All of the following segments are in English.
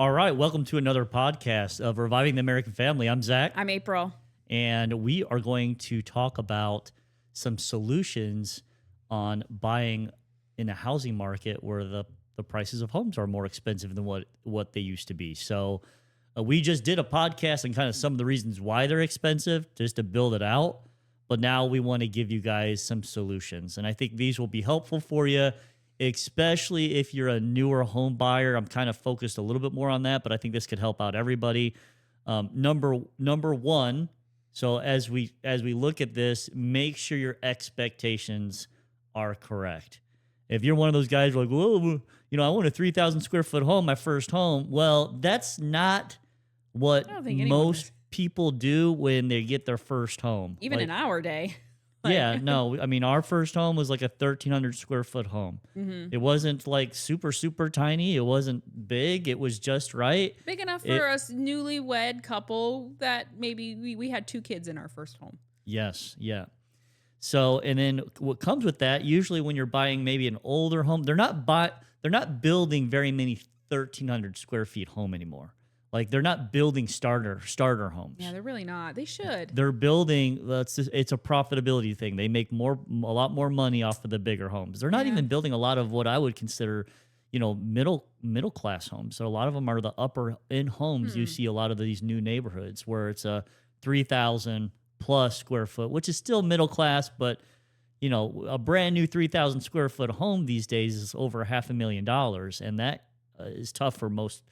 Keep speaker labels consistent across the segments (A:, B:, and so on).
A: All right, welcome to another podcast of Reviving the American Family. I'm Zach,
B: I'm April.
A: and we are going to talk about some solutions on buying in a housing market where the prices of homes are more expensive than what they used to be. So we just did a podcast on kind of some of the reasons why they're expensive, just to build it out. But now we want to give you guys some solutions, and I think these will be helpful for you, especially if you're a newer home buyer. I'm kind of focused a little bit more on that, but I think this could help out everybody. Number one, so as we look at this, make sure your expectations are correct. If you're one of those guys who are like, whoa, I want a 3,000 square foot home, my first home. Well, that's not what most people do when they get their first home.
B: Even in our day.
A: Yeah, no, I mean, our first home was like a 1,300 square foot home.
B: Mm-hmm.
A: It wasn't like super, super tiny. It wasn't big. It was just right.
B: Big enough for us newlywed couple that maybe we had 2 kids in our first home.
A: Yes, yeah. So, and then what comes with that, usually when you're buying maybe an older home, they're not building very many 1,300 square feet home anymore. Like, they're not building starter homes.
B: Yeah, they're really not. They should.
A: They're building. It's a profitability thing. They make a lot more money off of the bigger homes. They're not even building a lot of what I would consider, middle class homes. So a lot of them are the upper end homes. You see a lot of these new neighborhoods where it's a 3,000 plus square foot, which is still middle class, but a brand new 3,000 square foot home these days is over $500,000, and that is tough for most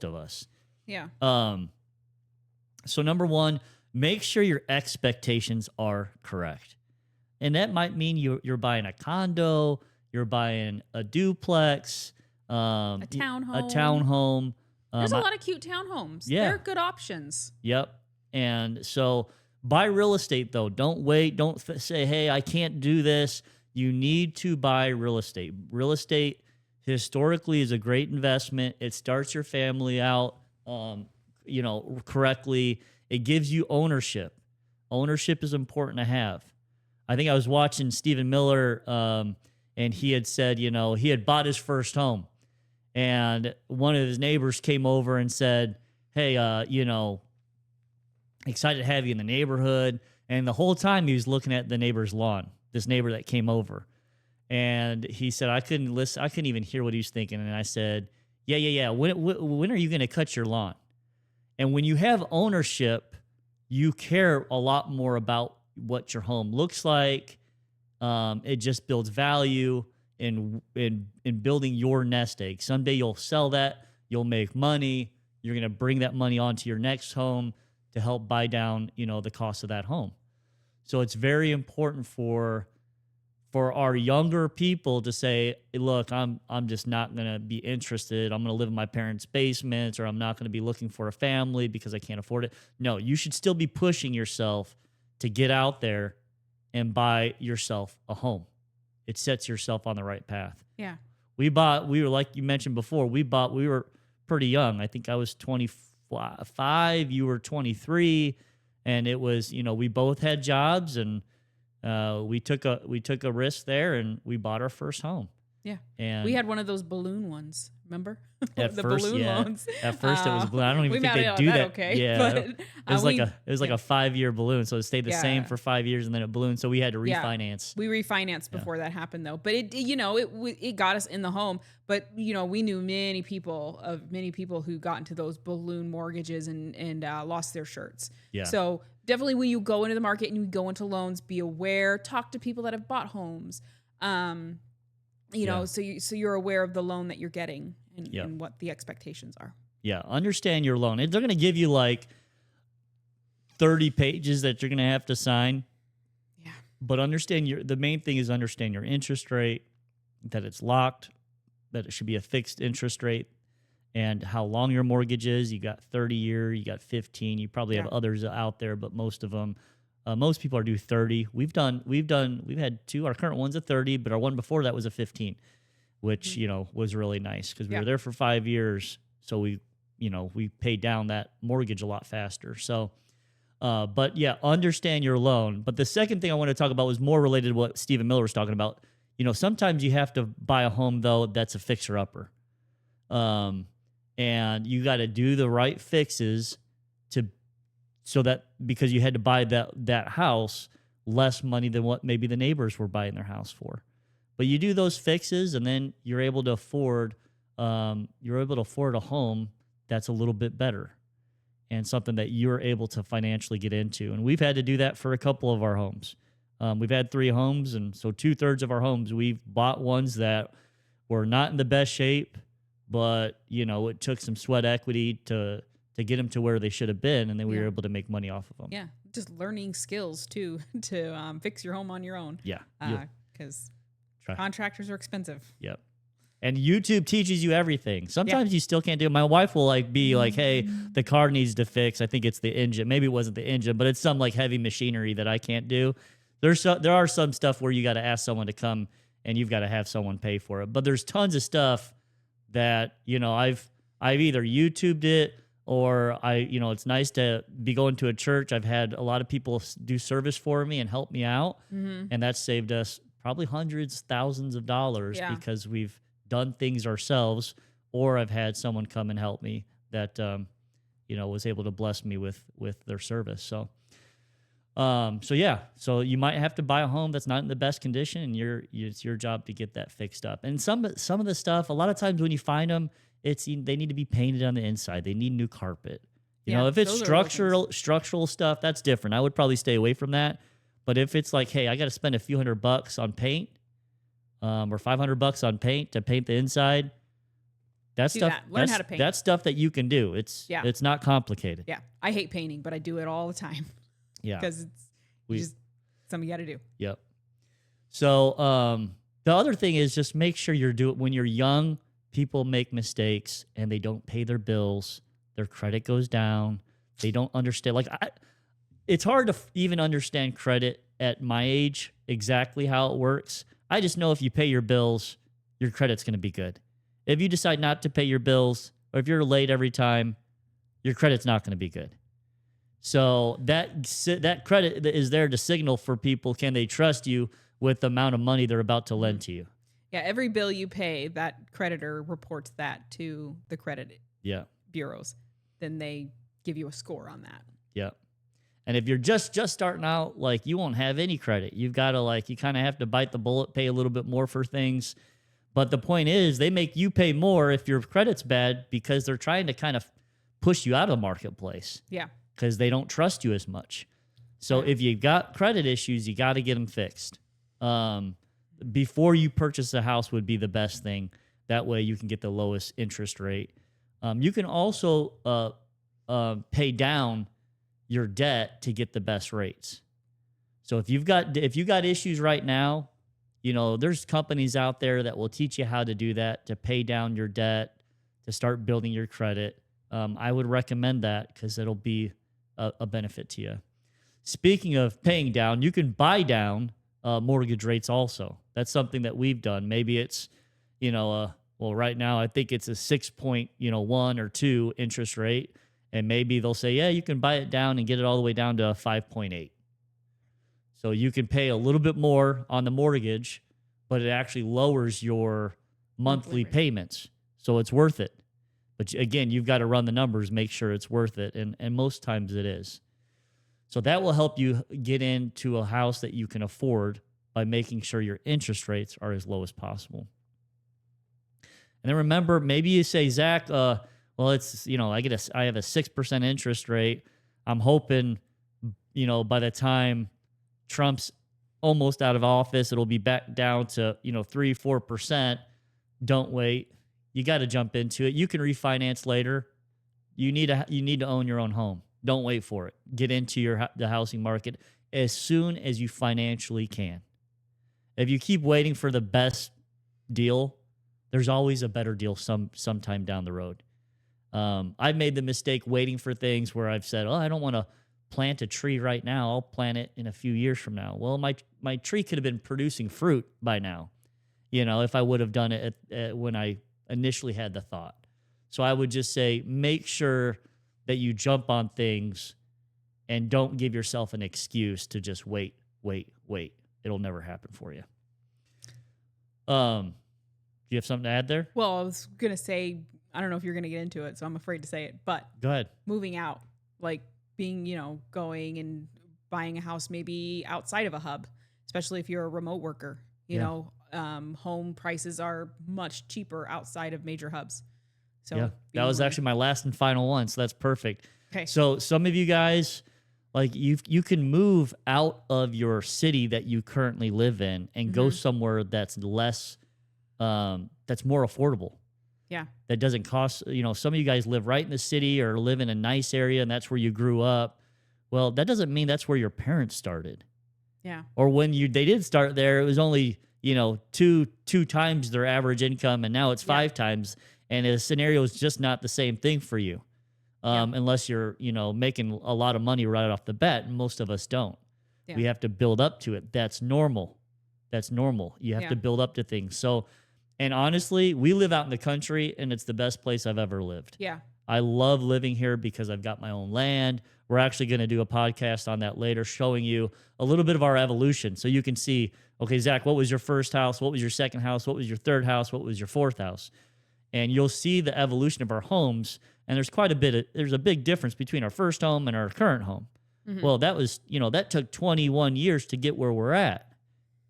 A: of us.
B: Yeah.
A: So number one, make sure your expectations are correct. And that might mean you're buying a condo, you're buying a duplex,
B: a townhome.
A: A townhome.
B: There's a lot of cute townhomes.
A: Yeah.
B: They're good options.
A: Yep. And so buy real estate, though. Don't wait. Don't say, hey, I can't do this. You need to buy real estate. Real estate historically is a great investment. It starts your family out correctly. It gives you ownership. Ownership is important to have. I think I was watching Stephen Miller, and he had said, he had bought his first home, and one of his neighbors came over and said, hey, excited to have you in the neighborhood. And the whole time he was looking at the neighbor's lawn, this neighbor that came over. And he said, I couldn't listen. I couldn't even hear what he was thinking. And I said, yeah. When are you going to cut your lawn? And when you have ownership, you care a lot more about what your home looks like. It just builds value in building your nest egg. Someday you'll sell that. You'll make money. You're going to bring that money onto your next home to help buy down, the cost of that home. So it's very important for our younger people to say, hey, look, I'm just not going to be interested. I'm going to live in my parents' basements, or I'm not going to be looking for a family because I can't afford it. No, you should still be pushing yourself to get out there and buy yourself a home. It sets yourself on the right path.
B: Yeah.
A: We were like you mentioned before, we were pretty young. I think I was 25, you were 23, and it was, we both had jobs, and we took a risk there, and we bought our first home. Yeah. And
B: we had one of those balloon ones, remember?
A: At
B: the
A: first,
B: balloon
A: yeah.
B: loans.
A: At first it was balloon. I don't even think they do that.
B: Okay.
A: Yeah.
B: But,
A: it was like a 5-year balloon, so it stayed the same for 5 years, and then it ballooned, so we had to refinance.
B: We refinanced before that happened, though. But it got us in the home. But we knew many people who got into those balloon mortgages and lost their shirts. Yeah. So definitely, when you go into the market and you go into loans, be aware. Talk to people that have bought homes. So you're aware of the loan that you're getting and what the expectations are.
A: Yeah, understand your loan. They're going to give you like 30 pages that you're going to have to sign. Yeah. But the main thing is understand your interest rate, that it's locked, that it should be a fixed interest rate, and how long your mortgage is. You got 30-year, you got 15. You probably have others out there, but most of them, most people are due 30. We've had 2. Our current one's a 30, but our one before that was a 15, which was really nice because we were there for 5 years. So we paid down that mortgage a lot faster. So, but yeah, understand your loan. But the second thing I want to talk about was more related to what Stephen Miller was talking about. Sometimes you have to buy a home though that's a fixer upper. And and you got to do the right fixes to so that because you had to buy that house less money than what maybe the neighbors were buying their house for. But you do those fixes, and then you're able to afford a home that's a little bit better and something that you're able to financially get into. And we've had to do that for a couple of our homes. We've had 3 homes, and so 2/3 of our homes we've bought ones that were not in the best shape, but it took some sweat equity to get them to where they should have been, and then we were able to make money off of them.
B: Yeah, just learning skills too to fix your home on your own.
A: Yeah,
B: because contractors are expensive.
A: Yep. And YouTube teaches you everything. Sometimes you still can't do it. My wife will be like, hey, the car needs to fix. I think it's the engine. Maybe it wasn't the engine, but it's some heavy machinery that I can't do. There are some stuff where you got to ask someone to come and you've got to have someone pay for it. But there's tons of stuff that, I've either YouTubed it or it's nice to be going to a church. I've had a lot of people do service for me and help me out. And that's saved us probably hundreds, thousands of dollars because we've done things ourselves, or I've had someone come and help me that, was able to bless me with their service. So you might have to buy a home that's not in the best condition, and it's your job to get that fixed up. And some of the stuff, a lot of times when you find them, they need to be painted on the inside. They need new carpet. If it's structural stuff, that's different. I would probably stay away from that. But if it's like, hey, I got to spend a few $100 on paint, or $500 on paint to paint the inside,
B: Learn how to paint.
A: That's stuff that you can do. It's not complicated.
B: Yeah, I hate painting, but I do it all the time.
A: Yeah,
B: because it's just something you got to do.
A: Yep. So the other thing is just make sure when you're young. People make mistakes and they don't pay their bills. Their credit goes down. They don't understand. It's hard to even understand credit at my age, exactly how it works. I just know if you pay your bills, your credit's going to be good. If you decide not to pay your bills, or if you're late every time, your credit's not going to be good. So that credit is there to signal for people, can they trust you with the amount of money they're about to lend to you?
B: Yeah, every bill you pay, that creditor reports that to the credit bureaus. Then they give you a score on that.
A: Yeah. And if you're just starting out, you won't have any credit. You've got to you kind of have to bite the bullet, pay a little bit more for things. But the point is, they make you pay more if your credit's bad because they're trying to kind of push you out of the marketplace.
B: Yeah.
A: Because they don't trust you as much. So if you've got credit issues, you got to get them fixed. Before you purchase a house would be the best thing. That way you can get the lowest interest rate. You can also pay down your debt to get the best rates. So if you've got issues right now, there's companies out there that will teach you how to do that, to pay down your debt, to start building your credit. I would recommend that because it'll be a benefit to you. Speaking of paying down, you can buy down mortgage rates also. That's something that we've done. Maybe it's, right now I think it's a 6.1 or 2 interest rate. And maybe they'll say, yeah, you can buy it down and get it all the way down to 5.8. So you can pay a little bit more on the mortgage, but it actually lowers your monthly payments. So it's worth it. But again, you've got to run the numbers, make sure it's worth it. And most times it is. So that will help you get into a house that you can afford by making sure your interest rates are as low as possible. And then remember, maybe you say, Zach, it's, I have a 6% interest rate. I'm hoping, by the time Trump's almost out of office, it'll be back down to, 3-4%. Don't wait. You got to jump into it. You can refinance later. You need to own your own home. Don't wait for it. Get into the housing market as soon as you financially can. If you keep waiting for the best deal, there's always a better deal sometime down the road. I've made the mistake waiting for things where I've said, I don't want to plant a tree right now. I'll plant it in a few years from now. Well, my tree could have been producing fruit by now, if I would have done it when I initially had the thought. So I would just say, make sure that you jump on things and don't give yourself an excuse to just wait. It'll never happen for you. Do you have something to add there?
B: Well, I was going to say, I don't know if you're going to get into it, so I'm afraid to say it, but
A: Go ahead.
B: moving out, like being, going and buying a house maybe outside of a hub, especially if you're a remote worker, home prices are much cheaper outside of major hubs. So
A: yeah, that was actually my last and final one. So that's perfect.
B: Okay.
A: So some of you guys, like you can move out of your city that you currently live in and go somewhere that's less, that's more affordable.
B: Yeah.
A: That doesn't cost, some of you guys live right in the city or live in a nice area and that's where you grew up. Well, that doesn't mean that's where your parents started.
B: Yeah.
A: Or when they did start there, it was only, two times their average income and now it's 5 times. And the scenario is just not the same thing for you. Unless you're, making a lot of money right off the bat. And most of us don't. Yeah. We have to build up to it. That's normal. You have to build up to things. So, and honestly, we live out in the country and it's the best place I've ever lived.
B: Yeah.
A: I love living here because I've got my own land. We're actually going to do a podcast on that later, showing you a little bit of our evolution. So you can see, okay, Zach, what was your first house? What was your second house? What was your third house? What was your fourth house? And you'll see the evolution of our homes. And there's a big difference between our first home and our current home. Mm-hmm. Well, that was, that took 21 years to get where we're at.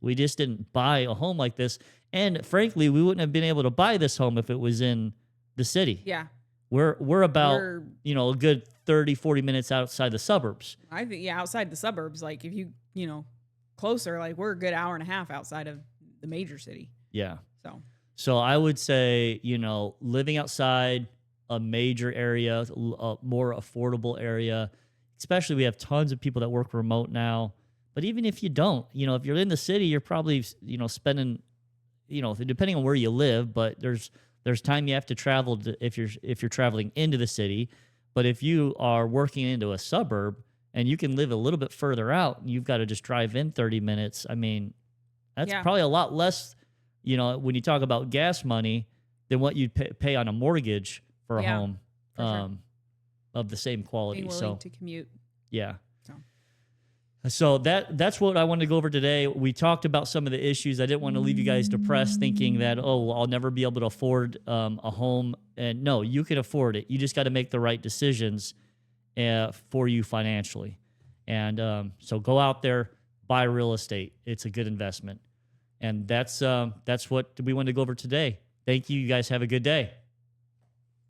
A: We just didn't buy a home like this. And frankly, we wouldn't have been able to buy this home if it was in the city.
B: Yeah.
A: We're about, a good 30, 40 minutes outside the suburbs.
B: I think, outside the suburbs, like if you, closer, like we're a good hour and a half outside of the major city.
A: Yeah. So I would say, living outside a major area, a more affordable area, especially we have tons of people that work remote now. But even if you don't, if you're in the city, you're probably, spending, depending on where you live, but there's time you have to travel if you're traveling into the city. But if you are working into a suburb and you can live a little bit further out and you've got to just drive in 30 minutes, I mean, that's probably a lot less, when you talk about gas money than what you'd pay on a mortgage for a home of the same quality.
B: Being willing to commute.
A: Yeah. So that's what I wanted to go over today. We talked about some of the issues. I didn't want to leave you guys depressed thinking that, I'll never be able to afford a home. And no, you can afford it. You just got to make the right decisions for you financially. And so go out there, buy real estate. It's a good investment. And that's what we wanted to go over today. Thank you. You guys have a good day.